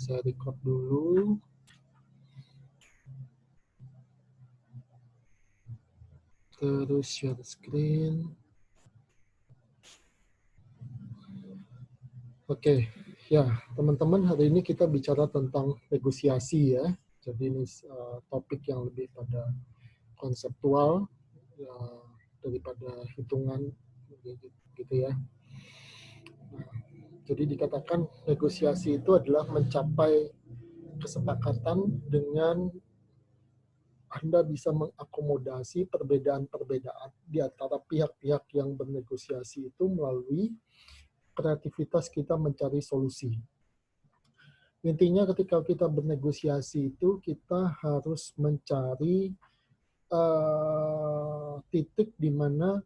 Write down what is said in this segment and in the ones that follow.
Saya record dulu. Terus share screen. Oke, ya teman-teman, hari ini kita bicara tentang negosiasi ya. Jadi ini topik yang lebih pada konseptual ya, daripada hitungan gitu ya. Nah, jadi dikatakan negosiasi itu adalah mencapai kesepakatan dengan Anda bisa mengakomodasi perbedaan-perbedaan di antara pihak-pihak yang bernegosiasi itu melalui kreativitas kita mencari solusi. Intinya ketika kita bernegosiasi itu kita harus mencari titik di mana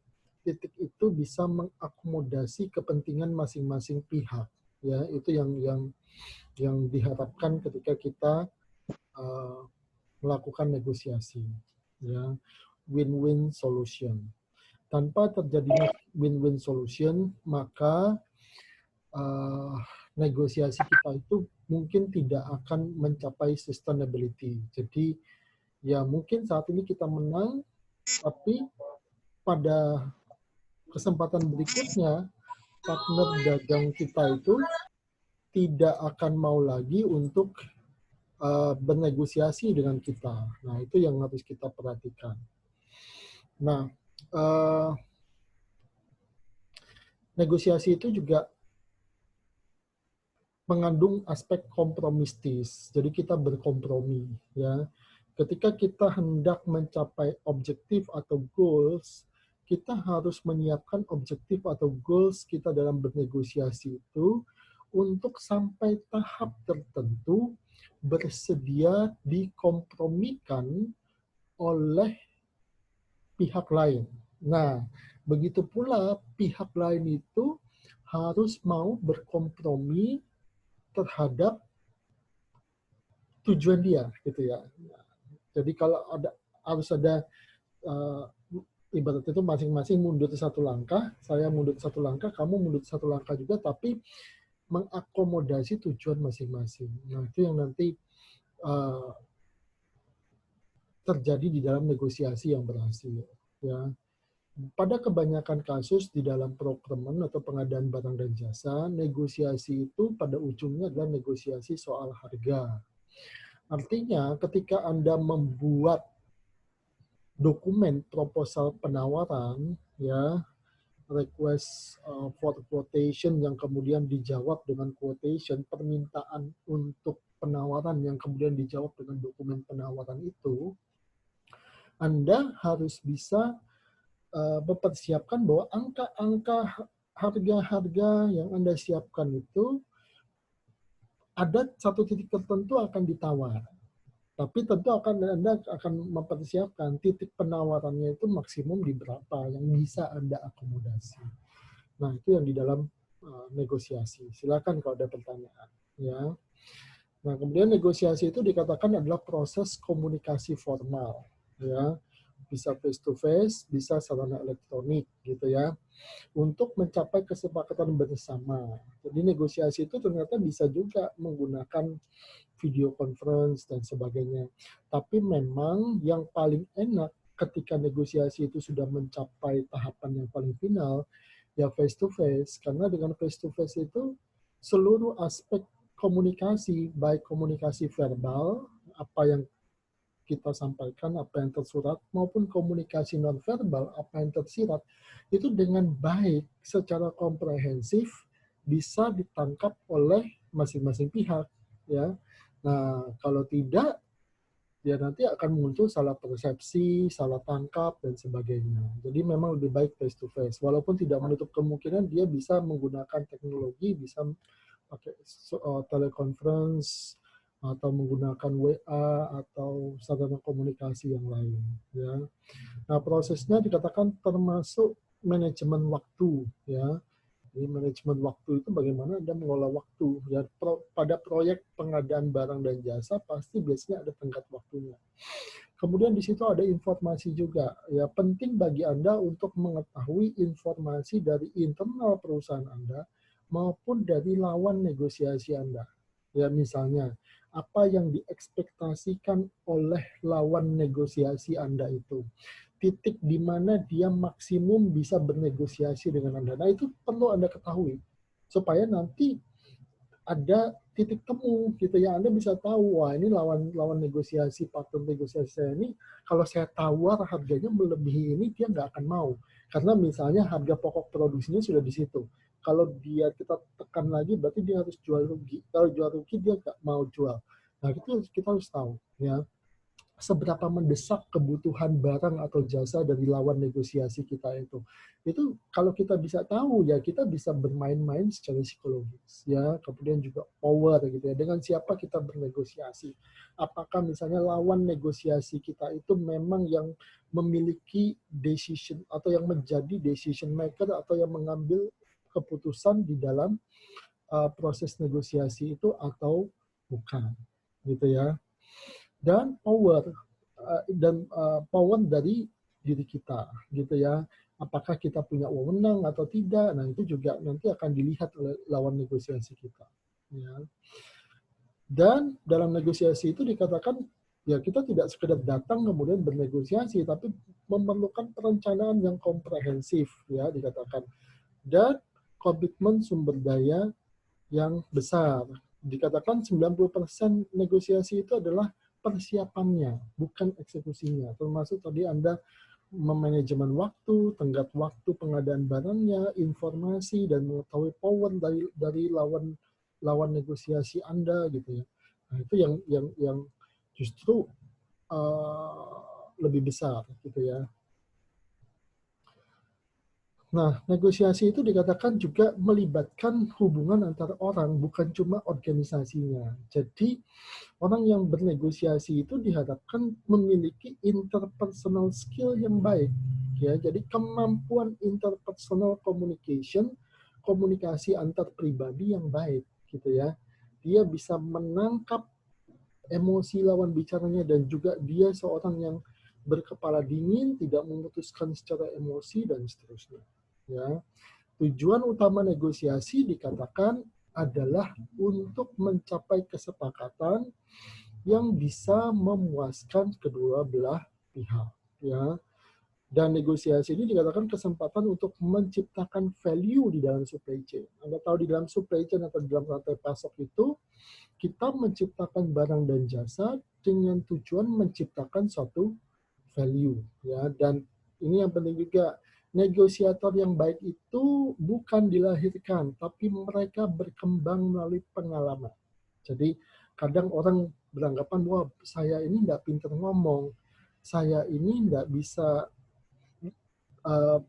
titik itu bisa mengakomodasi kepentingan masing-masing pihak. Ya, itu yang diharapkan ketika kita melakukan negosiasi. Ya, win-win solution. Tanpa terjadinya win-win solution, maka negosiasi kita itu mungkin tidak akan mencapai sustainability. Jadi ya mungkin saat ini kita menang, tapi pada kesempatan berikutnya partner dagang kita itu tidak akan mau lagi untuk bernegosiasi dengan kita. Nah, itu yang harus kita perhatikan. Nah, negosiasi itu juga mengandung aspek kompromistis. Jadi kita berkompromi, ya. Ketika kita hendak mencapai objektif atau goals, kita harus menyiapkan objektif atau goals kita dalam bernegosiasi itu untuk sampai tahap tertentu bersedia dikompromikan oleh pihak lain. Nah, begitu pula pihak lain itu harus mau berkompromi terhadap tujuan dia, gitu ya. Jadi kalau harus ada ibarat itu masing-masing mundur satu langkah, saya mundur satu langkah, kamu mundur satu langkah juga, tapi mengakomodasi tujuan masing-masing. Nah, itu yang nanti terjadi di dalam negosiasi yang berhasil. Ya. Pada kebanyakan kasus di dalam procurement atau pengadaan barang dan jasa, negosiasi itu pada ujungnya adalah negosiasi soal harga. Artinya, ketika Anda membuat dokumen proposal penawaran, ya, request for quotation yang kemudian dijawab dengan quotation, permintaan untuk penawaran yang kemudian dijawab dengan dokumen penawaran itu, Anda harus bisa mempersiapkan bahwa angka-angka harga-harga yang Anda siapkan itu ada satu titik tertentu akan ditawar. Tapi tentu Anda akan mempersiapkan titik penawarannya itu maksimum di berapa yang bisa Anda akomodasi. Nah, itu yang di dalam negosiasi. Silakan kalau ada pertanyaan. Ya. Nah, kemudian negosiasi itu dikatakan adalah proses komunikasi formal. Ya. Bisa face to face, bisa sarana elektronik gitu ya, untuk mencapai kesepakatan bersama. Jadi negosiasi itu ternyata bisa juga menggunakan video conference dan sebagainya. Tapi memang yang paling enak ketika negosiasi itu sudah mencapai tahapan yang paling final, ya face to face. Karena dengan face to face itu seluruh aspek komunikasi, baik komunikasi verbal, apa yang kita sampaikan, apa yang tersurat, maupun komunikasi nonverbal, apa yang tersirat, itu dengan baik, secara komprehensif, bisa ditangkap oleh masing-masing pihak. Ya. Nah, kalau tidak, ya nanti akan muncul salah persepsi, salah tangkap, dan sebagainya. Jadi memang lebih baik face to face. Walaupun tidak menutup kemungkinan dia bisa menggunakan teknologi, bisa pakai teleconference, atau menggunakan WA, atau sarana komunikasi yang lain. Ya. Nah, prosesnya dikatakan termasuk manajemen waktu. Ya. Jadi manajemen waktu itu bagaimana Anda mengelola waktu. Ya, pada proyek pengadaan barang dan jasa pasti biasanya ada tenggat waktunya. Kemudian di situ ada informasi juga. Ya, penting bagi Anda untuk mengetahui informasi dari internal perusahaan Anda maupun dari lawan negosiasi Anda. Ya, misalnya apa yang diekspektasikan oleh lawan negosiasi Anda itu. Titik di mana dia maksimum bisa bernegosiasi dengan Anda. Nah, itu perlu Anda ketahui supaya nanti ada titik temu gitu ya. Anda bisa tahu, wah ini lawan negosiasi, partner negosiasi saya ini, kalau saya tawar harganya melebihi ini, dia nggak akan mau. Karena misalnya harga pokok produksinya sudah di situ. Kalau dia kita tekan lagi, berarti dia harus jual rugi. Kalau jual rugi, dia nggak mau jual. Nah, itu kita harus tahu. Ya, seberapa mendesak kebutuhan barang atau jasa dari lawan negosiasi kita itu. Itu kalau kita bisa tahu ya kita bisa bermain-main secara psikologis ya, kemudian juga power gitu ya. Dengan siapa kita bernegosiasi? Apakah misalnya lawan negosiasi kita itu memang yang memiliki decision atau yang menjadi decision maker atau yang mengambil keputusan di dalam proses negosiasi itu atau bukan gitu ya. Dan power dari diri kita gitu ya, apakah kita punya wewenang atau tidak. Nah, itu juga nanti akan dilihat oleh lawan negosiasi kita ya. Dan dalam negosiasi itu dikatakan ya kita tidak sekedar datang kemudian bernegosiasi, tapi memerlukan perencanaan yang komprehensif ya dikatakan, dan komitmen sumber daya yang besar. Dikatakan 90% negosiasi itu adalah persiapannya, bukan eksekusinya. Termasuk tadi Anda memanajemen waktu, tenggat waktu pengadaan barangnya, informasi, dan mengetahui power dari lawan negosiasi Anda gitu ya. Nah, itu yang justru lebih besar gitu ya. Nah, negosiasi itu dikatakan juga melibatkan hubungan antar orang, bukan cuma organisasinya. Jadi, orang yang bernegosiasi itu diharapkan memiliki interpersonal skill yang baik. Ya, jadi kemampuan interpersonal communication, komunikasi antar pribadi yang baik, gitu ya. Dia bisa menangkap emosi lawan bicaranya dan juga dia seorang yang berkepala dingin, tidak memutuskan secara emosi dan seterusnya. Ya, tujuan utama negosiasi dikatakan adalah untuk mencapai kesepakatan yang bisa memuaskan kedua belah pihak. Ya, dan negosiasi ini dikatakan kesempatan untuk menciptakan value di dalam supply chain. Anda tahu di dalam supply chain atau di dalam rantai pasok itu kita menciptakan barang dan jasa dengan tujuan menciptakan suatu value ya. Dan ini yang penting juga, negosiator yang baik itu bukan dilahirkan tapi mereka berkembang melalui pengalaman. Jadi kadang orang beranggapan wah saya ini nggak pintar ngomong, saya ini nggak bisa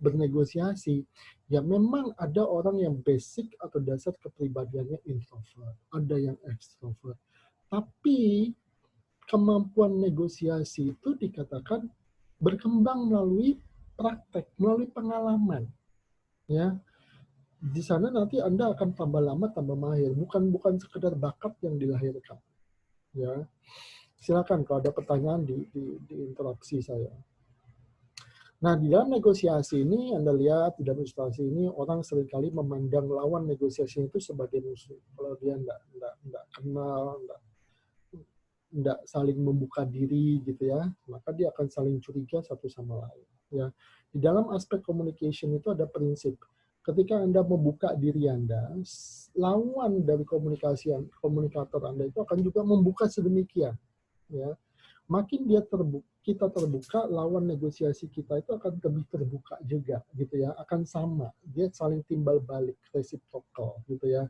bernegosiasi. Ya memang ada orang yang basic atau dasar kepribadiannya introvert, ada yang extrovert. Tapi kemampuan negosiasi itu dikatakan berkembang melalui praktek, melalui pengalaman. Ya, di sana nanti Anda akan tambah lama tambah mahir, bukan sekedar bakat yang dilahirkan. Ya, silakan kalau ada pertanyaan diinterupsi saya. Nah, di dalam negosiasi ini, Anda lihat di dalam ilustrasi ini, orang seringkali memandang lawan negosiasi itu sebagai musuh. Kalau dia enggak kenal, enggak saling membuka diri gitu ya, maka dia akan saling curiga satu sama lain. Ya, di dalam aspek communication itu ada prinsip. Ketika Anda membuka diri Anda, lawan dari komunikator Anda itu akan juga membuka sedemikian. Ya, makin kita terbuka, lawan negosiasi kita itu akan lebih terbuka juga gitu ya, akan sama, dia saling timbal balik, reciprocal gitu ya.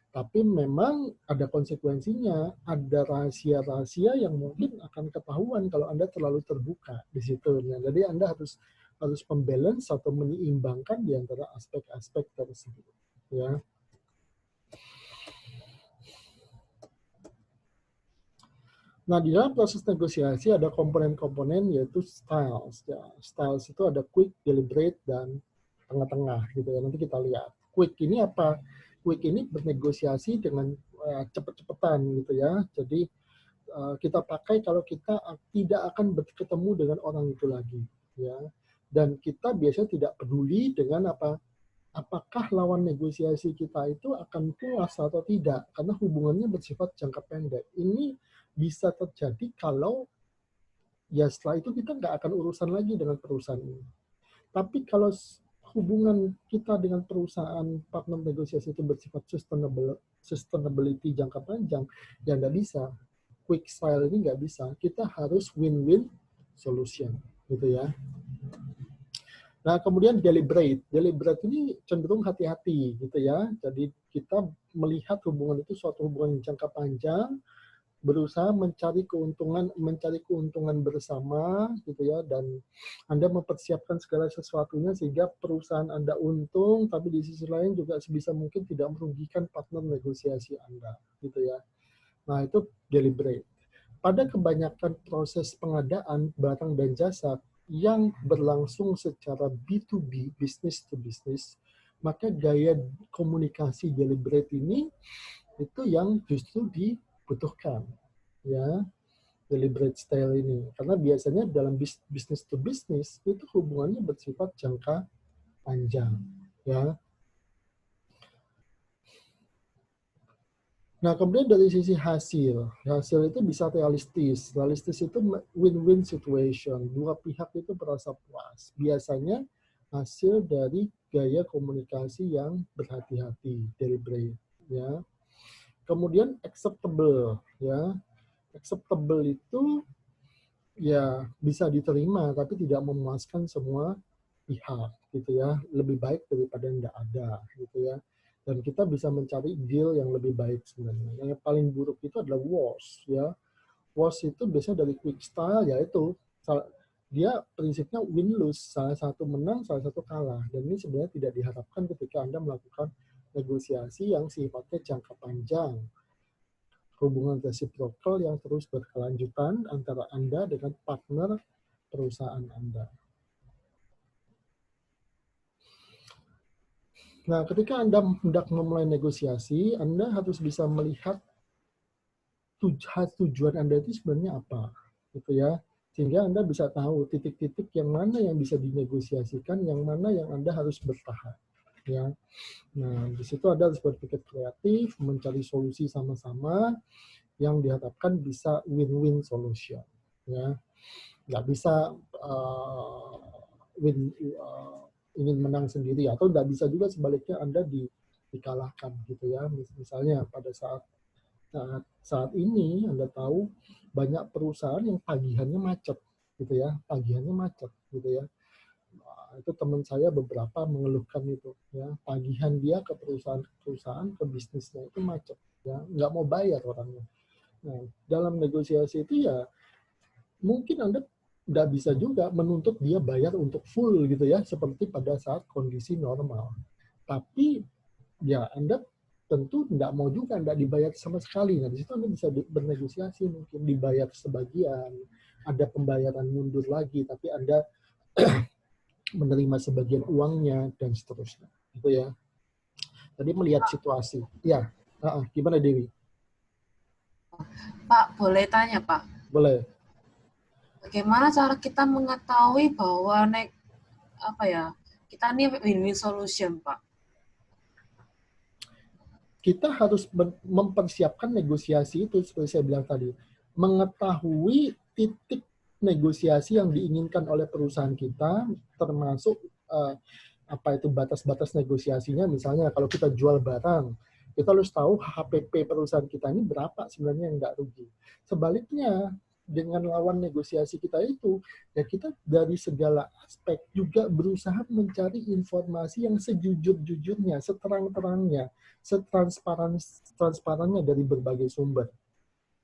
Tapi memang ada konsekuensinya, ada rahasia-rahasia yang mungkin akan ketahuan kalau Anda terlalu terbuka di situ. Jadi Anda harus membalance atau menyeimbangkan di antara aspek-aspek tersebut ya. Nah, di dalam proses negosiasi ada komponen-komponen yaitu styles. Ya, styles itu ada quick, deliberate, dan tengah-tengah gitu ya. Nanti kita lihat. Quick ini apa? Quick ini bernegosiasi dengan cepet-cepetan gitu ya. Jadi kita pakai kalau kita tidak akan bertemu dengan orang itu lagi ya. Dan kita biasanya tidak peduli dengan apa apakah lawan negosiasi kita itu akan puas atau tidak, karena hubungannya bersifat jangka pendek. Ini bisa terjadi kalau ya setelah itu kita nggak akan urusan lagi dengan perusahaan ini. Tapi kalau hubungan kita dengan perusahaan partner negosiasi itu bersifat sustainability jangka panjang, ya nggak bisa. Quick style ini nggak bisa. Kita harus win-win solution, gitu ya. Nah, kemudian deliberate. Deliberate ini cenderung hati-hati, gitu ya. Jadi kita melihat hubungan itu suatu hubungan yang jangka panjang, berusaha mencari keuntungan bersama, gitu ya, dan Anda mempersiapkan segala sesuatunya sehingga perusahaan Anda untung, tapi di sisi lain juga sebisa mungkin tidak merugikan partner negosiasi Anda, gitu ya. Nah, itu deliberate. Pada kebanyakan proses pengadaan barang dan jasa yang berlangsung secara B2B, business to business, maka gaya komunikasi deliberate ini itu yang justru dibutuhkan, ya, deliberate style ini, karena biasanya dalam business to business itu hubungannya bersifat jangka panjang, ya. Nah, kemudian dari sisi hasil itu bisa realistis. Realistis itu win-win situation. Dua pihak itu merasa puas. Biasanya hasil dari gaya komunikasi yang berhati-hati, deliberate, ya. Kemudian acceptable, ya. Acceptable itu ya bisa diterima, tapi tidak memuaskan semua pihak, gitu ya. Lebih baik daripada tidak ada, gitu ya. Dan kita bisa mencari deal yang lebih baik sebenarnya. Yang paling buruk itu adalah worst, ya. Worst itu biasanya dari quick style, yaitu dia prinsipnya win-lose, salah satu menang, salah satu kalah. Dan ini sebenarnya tidak diharapkan ketika Anda melakukan negosiasi yang sifatnya jangka panjang. Hubungan reciprocal yang terus berkelanjutan antara Anda dengan partner perusahaan Anda. Nah, ketika Anda hendak memulai negosiasi, Anda harus bisa melihat tujuan Anda itu sebenarnya apa, gitu ya. Sehingga Anda bisa tahu titik-titik yang mana yang bisa dinegosiasikan, yang mana yang Anda harus bertahan, ya. Nah, di situ Anda harus berpikir kreatif, mencari solusi sama-sama yang diharapkan bisa win-win solution, ya. Nggak bisa ingin menang sendiri, atau nggak bisa juga sebaliknya Anda dikalahkan, gitu ya. Misalnya pada saat ini Anda tahu banyak perusahaan yang tagihannya macet, gitu ya, tagihannya macet, gitu ya. Nah, itu teman saya beberapa mengeluhkan itu, ya, tagihan dia ke perusahaan ke bisnisnya itu macet, ya, nggak mau bayar orangnya. Nah, dalam negosiasi itu ya mungkin Anda nggak bisa juga menuntut dia bayar untuk full, gitu ya, seperti pada saat kondisi normal. Tapi ya Anda tentu nggak mau juga nggak dibayar sama sekali. Nah, di situ Anda bisa bernegosiasi, mungkin dibayar sebagian, ada pembayaran mundur lagi, tapi Anda menerima sebagian uangnya, dan seterusnya. Gitu ya. Tadi melihat situasi. Ya, gimana Dewi? Pak, boleh tanya Pak? Boleh. Bagaimana cara kita mengetahui bahwa kita ini win-win solution, Pak? Kita harus mempersiapkan negosiasi itu seperti saya bilang tadi. Mengetahui titik negosiasi yang diinginkan oleh perusahaan kita, termasuk apa itu batas-batas negosiasinya. Misalnya kalau kita jual barang, kita harus tahu HPP perusahaan kita ini berapa sebenarnya yang nggak rugi. Sebaliknya, dengan lawan negosiasi kita itu, ya kita dari segala aspek juga berusaha mencari informasi yang sejujur-jujurnya, seterang-terangnya, setransparannya dari berbagai sumber.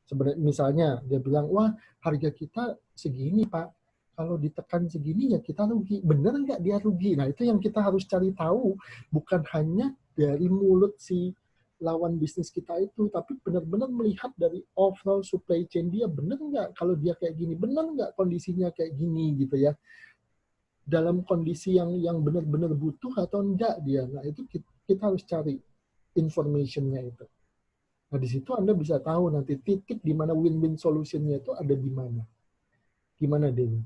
Sebenarnya misalnya dia bilang, wah harga kita segini Pak, kalau ditekan segini ya kita rugi. Benar nggak dia rugi? Nah itu yang kita harus cari tahu, bukan hanya dari mulut si lawan bisnis kita itu, tapi benar-benar melihat dari overall supply chain dia, benar nggak kalau dia kayak gini, benar nggak kondisinya kayak gini, gitu ya. Dalam kondisi yang benar-benar butuh atau enggak dia. Nah itu kita harus cari information-nya itu. Nah, di situ Anda bisa tahu nanti titik di mana win-win solution-nya itu ada di mana. Gimana, Dewi?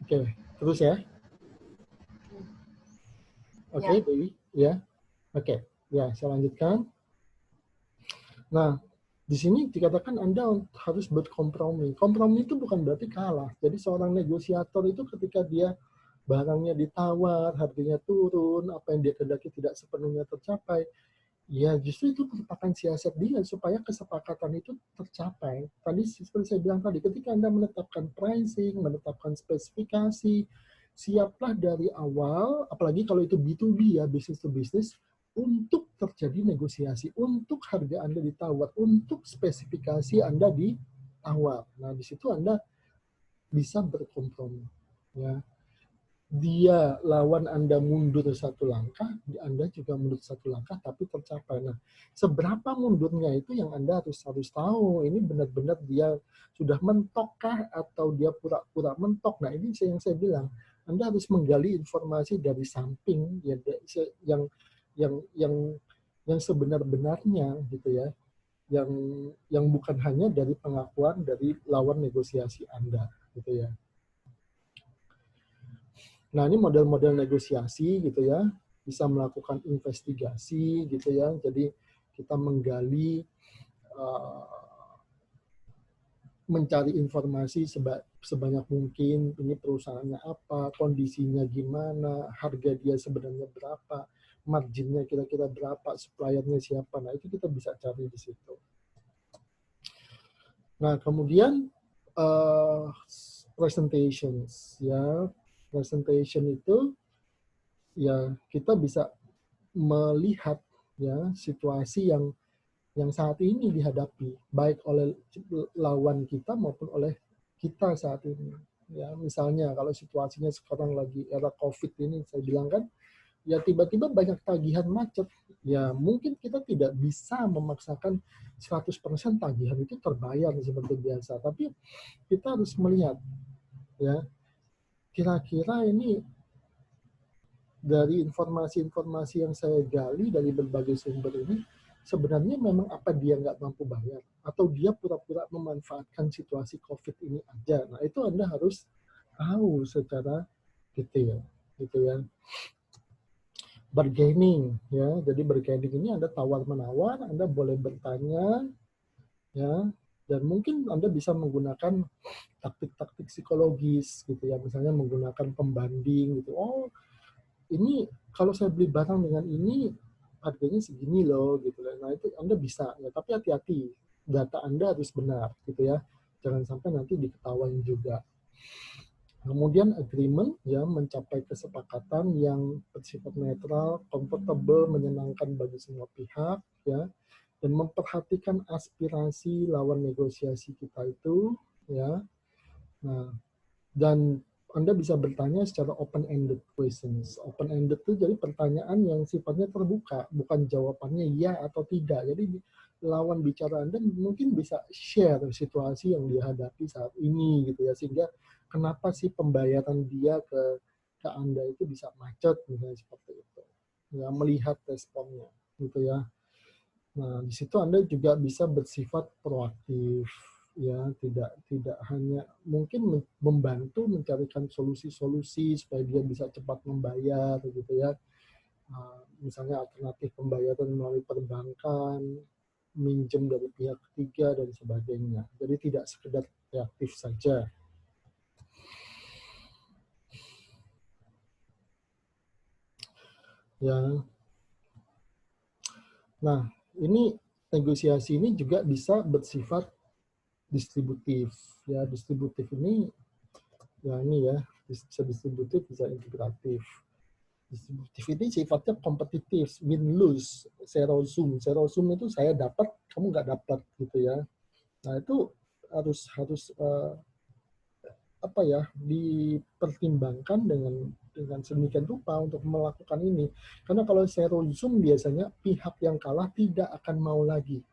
Oke, terus ya. Oke, Ya. Dewi? Ya, oke. Ya, saya lanjutkan. Nah, di sini dikatakan Anda harus berkompromi. Kompromi itu bukan berarti kalah. Jadi seorang negosiator itu ketika dia barangnya ditawar, harganya turun, apa yang dia kehendaki tidak sepenuhnya tercapai, ya justru itu merupakan siasat dia supaya kesepakatan itu tercapai. Tadi seperti saya bilang tadi, ketika Anda menetapkan pricing, menetapkan spesifikasi, siaplah dari awal, apalagi kalau itu B2B ya, business to business, untuk terjadi negosiasi, untuk harga Anda ditawar, untuk spesifikasi Anda ditawar. Nah, di situ Anda bisa berkompromi. Ya, dia lawan Anda mundur satu langkah, Anda juga mundur satu langkah, tapi tercapai. Nah, seberapa mundurnya itu yang Anda harus tahu. Ini benar-benar dia sudah mentokkah atau dia pura-pura mentok. Nah, ini yang saya bilang. Anda harus menggali informasi dari samping ya, yang yang yang yang sebenar-benarnya gitu ya. Yang bukan hanya dari pengakuan dari lawan negosiasi Anda gitu ya. Nah, ini model-model negosiasi gitu ya, bisa melakukan investigasi gitu ya. Jadi kita menggali, mencari informasi sebanyak mungkin, ini perusahaannya apa, kondisinya gimana, harga dia sebenarnya berapa, marginnya kira-kira berapa, suppliernya siapa. Nah, itu kita bisa cari di situ. Nah, kemudian presentations ya. Presentation itu ya kita bisa melihat ya situasi yang saat ini dihadapi baik oleh lawan kita maupun oleh kita saat ini. Ya, misalnya kalau situasinya sekarang lagi era COVID ini, saya bilang kan, ya tiba-tiba banyak tagihan macet. Ya mungkin kita tidak bisa memaksakan 100% tagihan itu terbayar seperti biasa, tapi kita harus melihat ya kira-kira ini dari informasi-informasi yang saya gali dari berbagai sumber ini, sebenarnya memang apa dia nggak mampu bayar, atau dia pura-pura memanfaatkan situasi COVID ini aja. Nah, itu Anda harus tahu secara detail, gitu ya. Bargaining, ya. Jadi bargaining ini Anda tawar-menawar, Anda boleh bertanya, ya, dan mungkin Anda bisa menggunakan taktik-taktik psikologis, gitu ya. Misalnya menggunakan pembanding, gitu. Oh, ini kalau saya beli barang dengan ini harganya segini loh gitu kan. Nah, itu Anda bisa ya, tapi hati-hati. Data Anda harus benar gitu ya. Jangan sampai nanti diketawain juga. Kemudian agreement ya, mencapai kesepakatan yang bersifat netral, comfortable, menyenangkan bagi semua pihak ya, dan memperhatikan aspirasi lawan negosiasi kita itu ya. Nah, dan Anda bisa bertanya secara open-ended questions. Open-ended itu jadi pertanyaan yang sifatnya terbuka, bukan jawabannya ya atau tidak. Jadi lawan bicara Anda mungkin bisa share situasi yang dihadapi saat ini gitu ya, sehingga kenapa sih pembayaran dia ke Anda itu bisa macet misalnya seperti itu. Ya, melihat responnya gitu ya. Nah, di situ Anda juga bisa bersifat proaktif, ya, tidak hanya mungkin membantu mencarikan solusi-solusi supaya dia bisa cepat membayar, gitu ya. Misalnya alternatif pembayaran melalui perbankan, minjem dari pihak ketiga dan sebagainya. Jadi tidak sekedar reaktif saja. Ya. Nah, ini negosiasi ini juga bisa bersifat distributif. Ya, distributif ini ya ini ya, bisa distributif, bisa integratif. Distributif ini sifatnya kompetitif, win-lose, zero sum itu saya dapat, kamu nggak dapat gitu ya. Nah, itu harus apa ya, dipertimbangkan dengan sedemikian rupa untuk melakukan ini. Karena kalau zero sum biasanya pihak yang kalah tidak akan mau lagi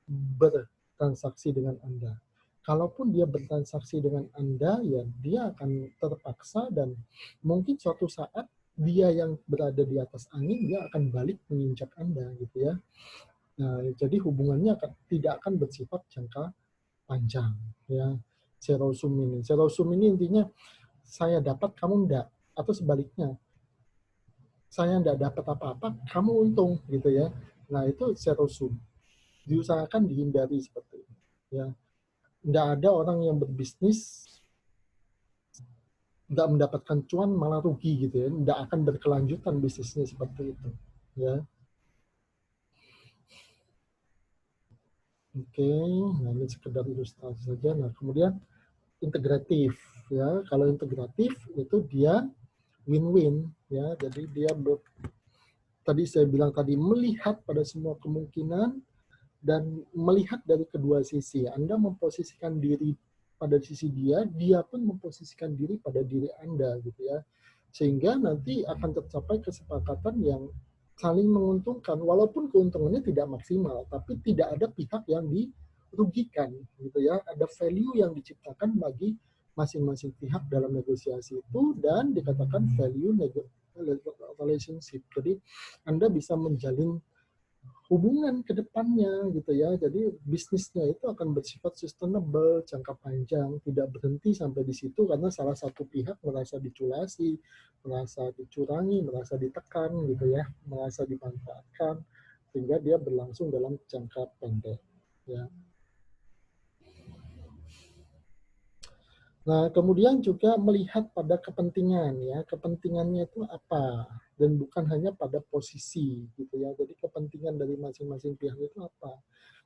bertransaksi dengan Anda. Kalaupun dia bertransaksi dengan Anda, ya dia akan terpaksa dan mungkin suatu saat dia yang berada di atas angin, dia akan balik menginjak Anda gitu ya. Nah, jadi hubungannya tidak akan bersifat jangka panjang ya. Zero sum ini. Zero sum ini intinya saya dapat kamu enggak, atau sebaliknya. saya nggak dapat apa-apa, kamu untung gitu ya. Nah itu zero sum. Diusahakan dihindari seperti itu. Ya, nggak ada orang yang berbisnis nggak mendapatkan cuan malah rugi gitu ya, nggak akan berkelanjutan bisnisnya seperti itu. Ya, oke. Nah ini sekedar ilustrasi saja. Nah kemudian integratif ya. Kalau integratif itu dia win-win ya. Jadi dia tadi saya bilang tadi melihat pada semua kemungkinan dan melihat dari kedua sisi. Anda memposisikan diri pada sisi dia, dia pun memposisikan diri pada diri Anda gitu ya. Sehingga nanti akan tercapai kesepakatan yang saling menguntungkan walaupun keuntungannya tidak maksimal, tapi tidak ada pihak yang dirugikan gitu ya. Ada value yang diciptakan bagi masing-masing pihak dalam negosiasi itu dan dikatakan value relationship. Jadi Anda bisa menjalin hubungan ke depannya gitu ya. Jadi bisnisnya itu akan bersifat sustainable, jangka panjang, tidak berhenti sampai di situ karena salah satu pihak merasa diculasi, merasa dicurangi, merasa ditekan gitu ya, merasa dimanfaatkan sehingga dia berlangsung dalam jangka pendek ya. Nah, kemudian juga melihat pada kepentingan ya, kepentingannya itu apa dan bukan hanya pada posisi gitu ya. Jadi kepentingan dari masing-masing pihak itu apa.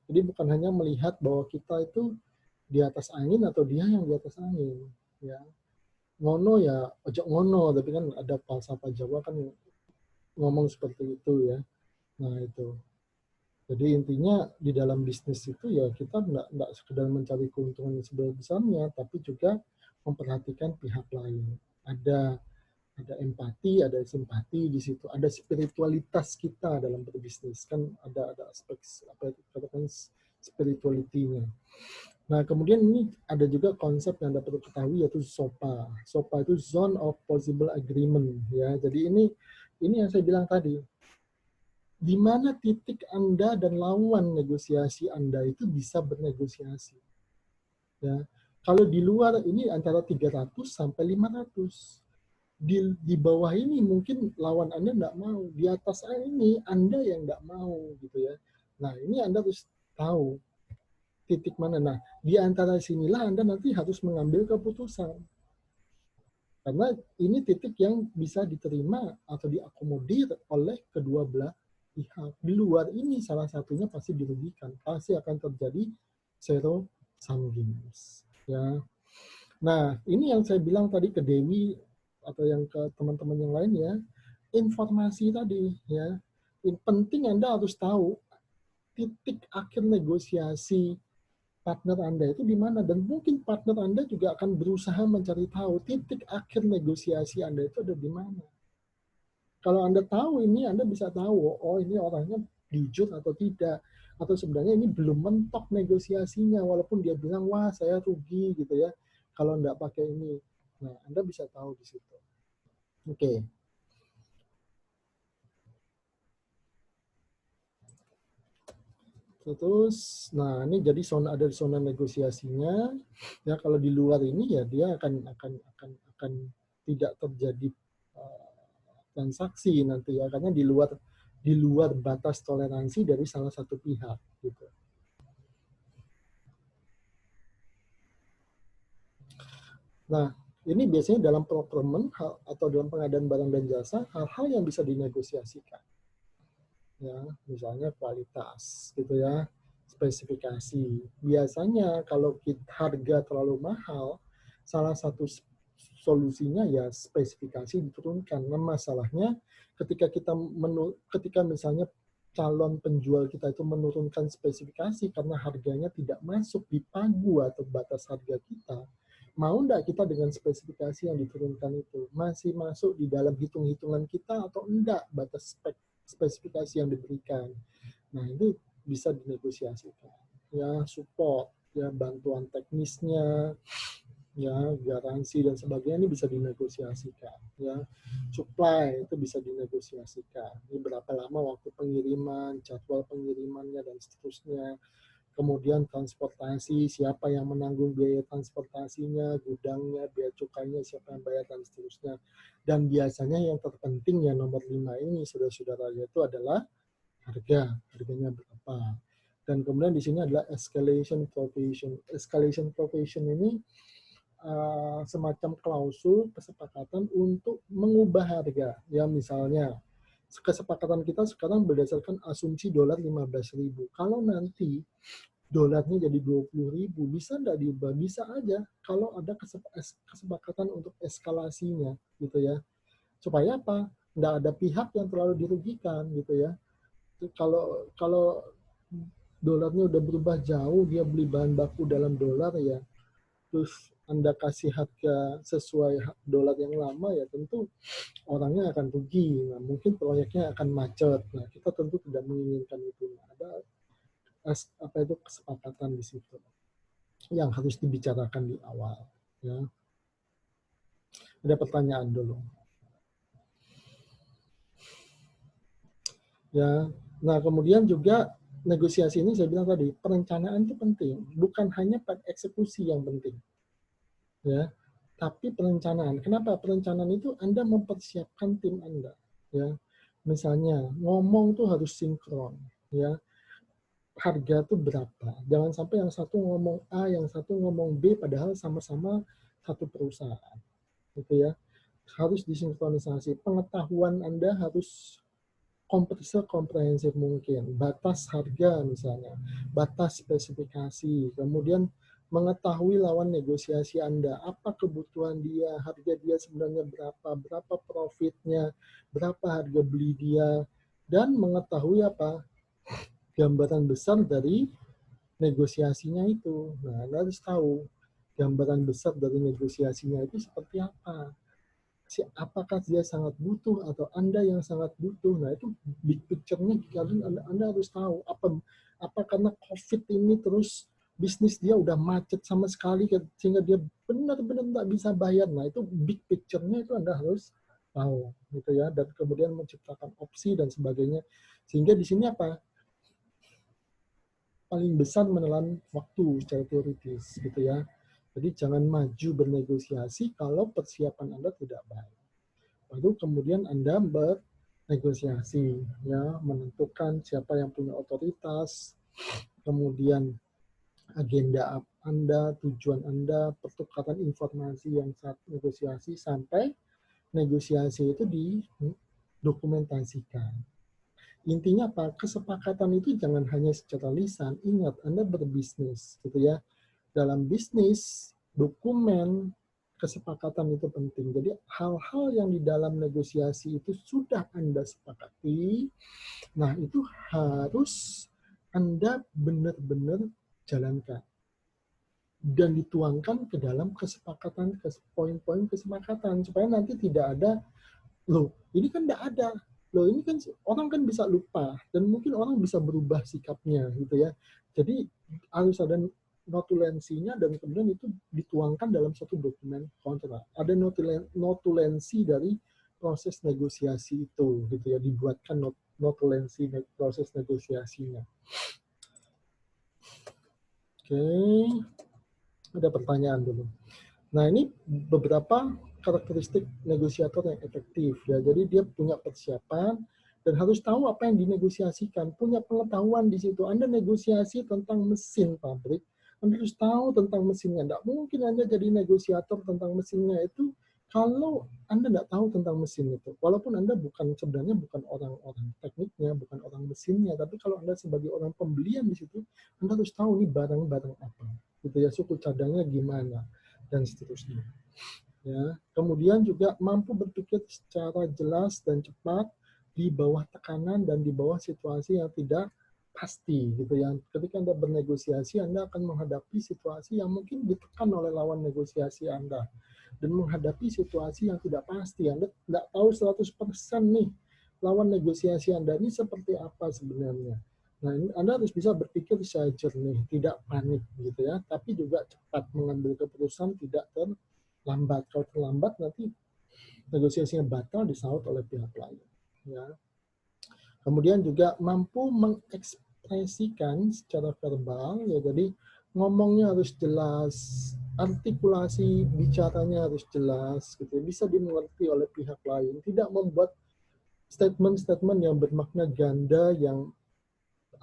Jadi bukan hanya melihat bahwa kita itu di atas angin atau dia yang di atas angin ya. Ngono ya ojo ngono, tapi kan ada falsafah Jawa kan ngomong seperti itu ya. Nah, itu. Jadi intinya di dalam bisnis itu ya kita nggak sekedar mencari keuntungan yang sebesar-besarnya, tapi juga memperhatikan pihak lain. Ada empati, ada simpati di situ, ada spiritualitas kita dalam berbisnis kan ada aspek apa itu katakan spirituality-nya. Nah kemudian ini ada juga konsep yang dapat diketahui yaitu SOPA. SOPA itu Zone of Possible Agreement ya. Jadi ini yang saya bilang tadi di mana titik Anda dan lawan negosiasi Anda itu bisa bernegosiasi. Ya. Kalau di luar ini antara 300 sampai 500. Di bawah ini mungkin lawan Anda enggak mau. Di atas ini Anda yang enggak mau gitu ya. Nah, ini Anda harus tahu titik mana. Nah, di antara sinilah Anda nanti harus mengambil keputusan. Karena ini titik yang bisa diterima atau diakomodir oleh kedua belah pihak. Di luar ini salah satunya pasti dirugikan. Pasti akan terjadi zero sum games. Ya. Nah, ini yang saya bilang tadi ke Dewi atau yang ke teman-teman yang lain ya, informasi tadi ya. Penting Anda harus tahu titik akhir negosiasi partner Anda itu di mana dan mungkin partner Anda juga akan berusaha mencari tahu titik akhir negosiasi Anda itu ada di mana. Kalau Anda tahu ini, Anda bisa tahu, oh ini orangnya jujur atau tidak. Atau sebenarnya ini belum mentok negosiasinya, walaupun dia bilang, wah saya rugi gitu ya, kalau enggak pakai ini. Nah, Anda bisa tahu di situ. Oke. Terus, nah ini jadi ada zona negosiasinya. Ya kalau di luar ini ya dia akan tidak terjadi transaksi nanti ya karena di luar batas toleransi dari salah satu pihak gitu. Nah, ini biasanya dalam procurement atau dalam pengadaan barang dan jasa hal-hal yang bisa dinegosiasikan. Ya, misalnya kualitas gitu ya, spesifikasi. Biasanya kalau harga terlalu mahal, salah satu solusinya ya spesifikasi diturunkan. Nah, masalahnya ketika misalnya calon penjual kita itu menurunkan spesifikasi karena harganya tidak masuk di pagu atau batas harga kita, mau enggak kita dengan spesifikasi yang diturunkan itu masih masuk di dalam hitung-hitungan kita atau enggak batas spesifikasi yang diberikan. Nah, itu bisa dinegosiasikan. Ya, support, ya bantuan teknisnya, ya garansi dan sebagainya ini bisa dinegosiasikan. Ya, supply itu bisa dinegosiasikan. Ini berapa lama waktu pengiriman, jadwal pengirimannya dan seterusnya. kemudian transportasi, siapa yang menanggung biaya transportasinya, gudangnya, biaya cukainya, siapa yang bayar, dan seterusnya. Dan biasanya yang terpenting, yang nomor 5 ini, saudara-saudara, yaitu adalah harganya berapa. Dan kemudian di sini adalah escalation provision. Escalation provision ini semacam klausul kesepakatan untuk mengubah harga. Ya, misalnya kesepakatan kita sekarang berdasarkan asumsi dolar 15.000. Kalau nanti dolarnya jadi 20.000, bisa nggak diubah? Bisa aja kalau ada kesepakatan untuk eskalasinya, gitu ya. Supaya apa? Nggak ada pihak yang terlalu dirugikan, gitu ya. Kalau dolarnya udah berubah jauh, dia beli bahan baku dalam dolar ya, terus Anda kasih harga sesuai dolar yang lama, ya tentu orangnya akan rugi. Nah, mungkin proyeknya akan macet. Nah, kita tentu tidak menginginkan itu. Nah, ada kesepakatan di situ yang harus dibicarakan di awal. Ya. Ada pertanyaan dulu. Ya. Nah, kemudian juga negosiasi ini saya bilang tadi, perencanaan itu penting, bukan hanya pada eksekusi yang penting. Ya, tapi perencanaan. Kenapa? Perencanaan itu Anda mempersiapkan tim Anda, ya. Misalnya ngomong tuh harus sinkron, ya. Harga tuh berapa? Jangan sampai yang satu ngomong A, yang satu ngomong B, padahal sama-sama satu perusahaan, gitu ya. Harus disinkronisasi. Pengetahuan Anda harus komprehensif mungkin. Batas harga misalnya, batas spesifikasi, kemudian mengetahui lawan negosiasi Anda, apa kebutuhan dia, harga dia sebenarnya berapa profitnya, berapa harga beli dia, dan mengetahui apa gambaran besar dari negosiasinya itu. Nah, Anda harus tahu gambaran besar dari negosiasinya itu seperti apa. Apakah dia sangat butuh atau Anda yang sangat butuh. Nah, itu big picture-nya Anda harus tahu. Apa karena COVID ini terus bisnis dia udah macet sama sekali sehingga dia benar-benar nggak bisa bayar. Nah, itu big picture-nya itu Anda harus tahu, gitu ya. Dan kemudian menciptakan opsi dan sebagainya. Sehingga di sini apa? Paling besar menelan waktu secara teoritis, gitu ya. Jadi jangan maju bernegosiasi kalau persiapan Anda tidak baik. Lalu kemudian Anda bernegosiasi, ya, menentukan siapa yang punya otoritas, kemudian agenda Anda, tujuan Anda, pertukaran informasi yang saat negosiasi, sampai negosiasi itu didokumentasikan. Intinya apa? Kesepakatan itu jangan hanya secara lisan. Ingat, Anda berbisnis, gitu ya. Dalam bisnis, dokumen kesepakatan itu penting. Jadi hal-hal yang di dalam negosiasi itu sudah Anda sepakati, nah itu harus Anda benar-benar jalankan dan dituangkan ke dalam kesepakatan, poin-poin kesepakatan, supaya nanti tidak ada, loh ini kan tidak ada, loh ini kan orang kan bisa lupa, dan mungkin orang bisa berubah sikapnya, gitu ya. Jadi harus ada notulensinya, dan kemudian itu dituangkan dalam satu dokumen kontrak. Ada notulensi dari proses negosiasi itu, gitu ya, dibuatkan notulensi proses negosiasinya. Oke, ada pertanyaan dulu. Nah, ini beberapa karakteristik negosiator yang efektif, ya. Jadi dia punya persiapan dan harus tahu apa yang dinegosiasikan, punya pengetahuan di situ. Anda negosiasi tentang mesin pabrik, Anda harus tahu tentang mesinnya. Tidak mungkin Anda jadi negosiator tentang mesinnya itu kalau Anda tidak tahu tentang mesin itu. Walaupun Anda sebenarnya bukan orang-orang tekniknya, bukan orang mesinnya, tapi kalau Anda sebagai orang pembelian di situ, Anda harus tahu ini barang-barang apa, gitu ya, suku cadangnya gimana, dan seterusnya. Ya, kemudian juga mampu berpikir secara jelas dan cepat di bawah tekanan dan di bawah situasi yang tidak pasti, gitu ya. Ketika Anda bernegosiasi, Anda akan menghadapi situasi yang mungkin ditekan oleh lawan negosiasi Anda, dan menghadapi situasi yang tidak pasti. Anda tidak tahu 100% nih lawan negosiasi Anda ini seperti apa sebenarnya. Nah, Anda harus bisa berpikir secara jernih, tidak panik, gitu ya, tapi juga cepat mengambil keputusan, tidak terlambat. Kalau terlambat nanti negosiasinya batal, disaut oleh pihak lain. Ya. Kemudian juga mampu diekspresikan secara verbal, ya jadi ngomongnya harus jelas, artikulasi bicaranya harus jelas, gitu, bisa dimengerti oleh pihak lain, tidak membuat statement-statement yang bermakna ganda, yang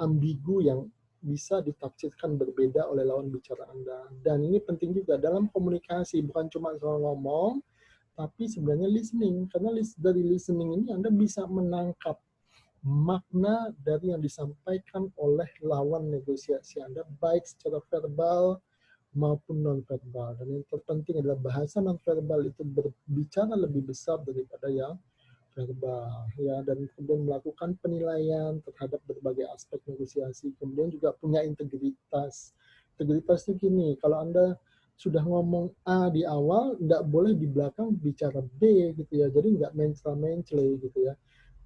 ambigu, yang bisa ditafsirkan berbeda oleh lawan bicara Anda. Dan ini penting juga dalam komunikasi, bukan cuma soal ngomong, tapi sebenarnya listening. Karena dari listening ini Anda bisa menangkap makna dari yang disampaikan oleh lawan negosiasi Anda, baik secara verbal maupun non-verbal. Dan yang terpenting adalah bahasa non-verbal itu berbicara lebih besar daripada yang verbal, ya, dan kemudian melakukan penilaian terhadap berbagai aspek negosiasi. Kemudian juga punya integritas. Integritas itu gini, kalau Anda sudah ngomong A di awal, nggak boleh di belakang bicara B gitu ya. Jadi nggak mencela-mencela gitu ya.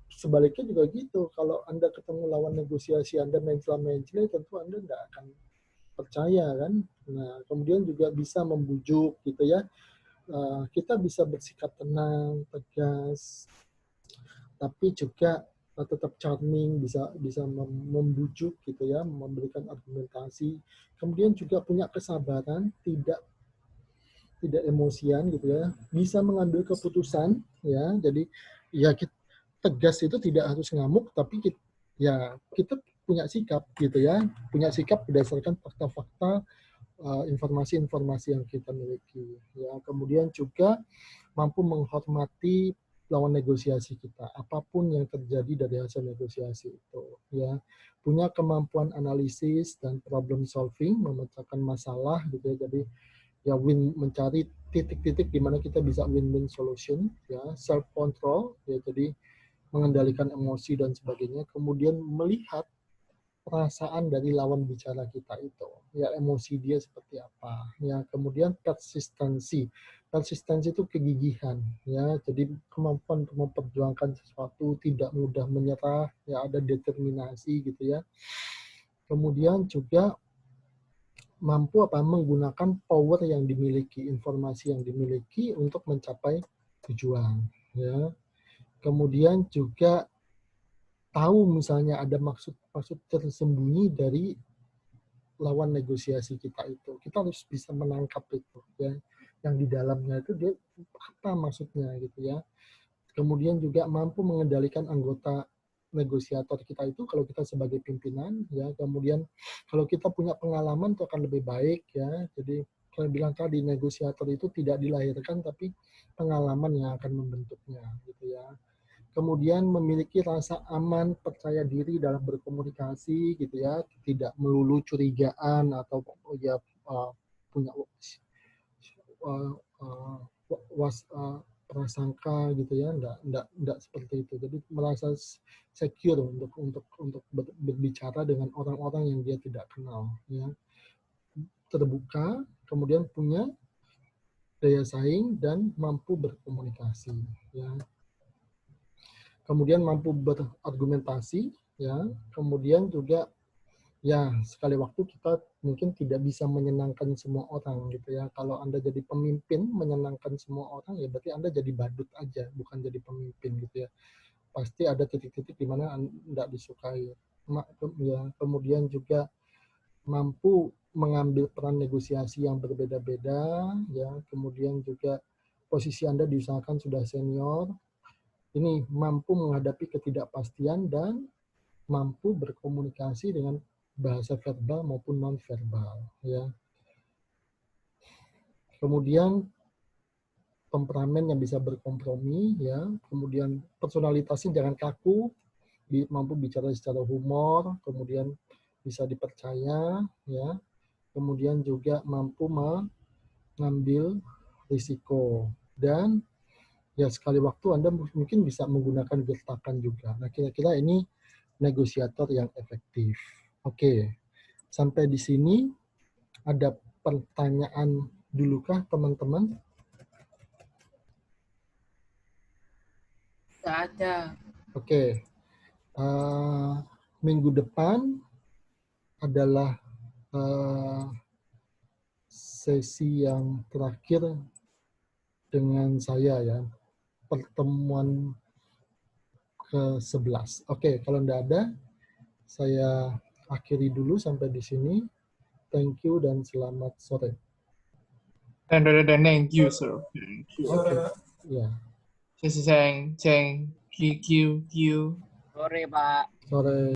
Sebaliknya juga gitu, kalau Anda ketemu lawan negosiasi Anda mencela-mencela, tentu Anda nggak akan percaya kan. Nah, kemudian juga bisa membujuk gitu ya. Kita bisa bersikap tenang, tegas, tapi juga tetap charming, bisa membujuk gitu ya, memberikan argumentasi. Kemudian juga punya kesabaran, tidak emosian gitu ya, bisa mengambil keputusan ya. Jadi ya tegas itu tidak harus ngamuk, tapi kita punya sikap gitu ya, punya sikap berdasarkan fakta-fakta, informasi-informasi yang kita miliki ya. Kemudian juga mampu menghormati lawan negosiasi kita, apapun yang terjadi dari hasil negosiasi itu ya. Punya kemampuan analisis dan problem solving, memecahkan masalah gitu ya. Jadi ya mencari titik-titik di mana kita bisa win-win solution ya. Self control ya, jadi mengendalikan emosi dan sebagainya. Kemudian melihat perasaan dari lawan bicara kita itu, ya, emosi dia seperti apa ya. Kemudian persistensi itu kegigihan ya, jadi kemampuan untuk memperjuangkan sesuatu, tidak mudah menyerah ya, ada determinasi gitu ya. Kemudian juga mampu menggunakan power yang dimiliki, informasi yang dimiliki untuk mencapai tujuan ya. Kemudian juga tahu misalnya ada maksud tersembunyi dari lawan negosiasi kita itu. Kita harus bisa menangkap itu ya. Yang di dalamnya itu dia apa maksudnya gitu ya. Kemudian juga mampu mengendalikan anggota negosiator kita itu kalau kita sebagai pimpinan ya. Kemudian kalau kita punya pengalaman itu akan lebih baik ya. Jadi saya bilang tadi, negosiator itu tidak dilahirkan tapi pengalaman yang akan membentuknya gitu ya. Kemudian memiliki rasa aman, percaya diri dalam berkomunikasi gitu ya, tidak melulu curigaan atau ya punya prasangka gitu ya, enggak seperti itu. Jadi merasa secure untuk berbicara dengan orang-orang yang dia tidak kenal ya. Terbuka, kemudian punya daya saing dan mampu berkomunikasi ya. Kemudian mampu berargumentasi ya. Kemudian juga ya, sekali waktu kita mungkin tidak bisa menyenangkan semua orang gitu ya. Kalau Anda jadi pemimpin menyenangkan semua orang, ya berarti Anda jadi badut aja, bukan jadi pemimpin gitu ya. Pasti ada titik-titik di mana Anda disukai. Ya, kemudian juga mampu mengambil peran negosiasi yang berbeda-beda ya. Kemudian juga posisi Anda diusahakan sudah senior. Ini mampu menghadapi ketidakpastian dan mampu berkomunikasi dengan bahasa verbal maupun non verbal ya. Kemudian temperamen yang bisa berkompromi ya. Kemudian personalitasnya jangan kaku, mampu bicara secara humor, kemudian bisa dipercaya ya. Kemudian juga mampu mengambil risiko, dan ya sekali waktu Anda mungkin bisa menggunakan gertakan juga. Nah, kira-kira ini negosiator yang efektif. Oke, sampai di sini ada pertanyaan dulukah teman-teman? Nggak ada. Oke, minggu depan adalah sesi yang terakhir dengan saya ya, pertemuan ke-11. Oke, kalau tidak ada, saya akhiri dulu sampai di sini. Thank you dan selamat sore. Thank you, sir. Thank you. Oke, ya, 谢谢 Cheng, Q. Sore, Pak. sore.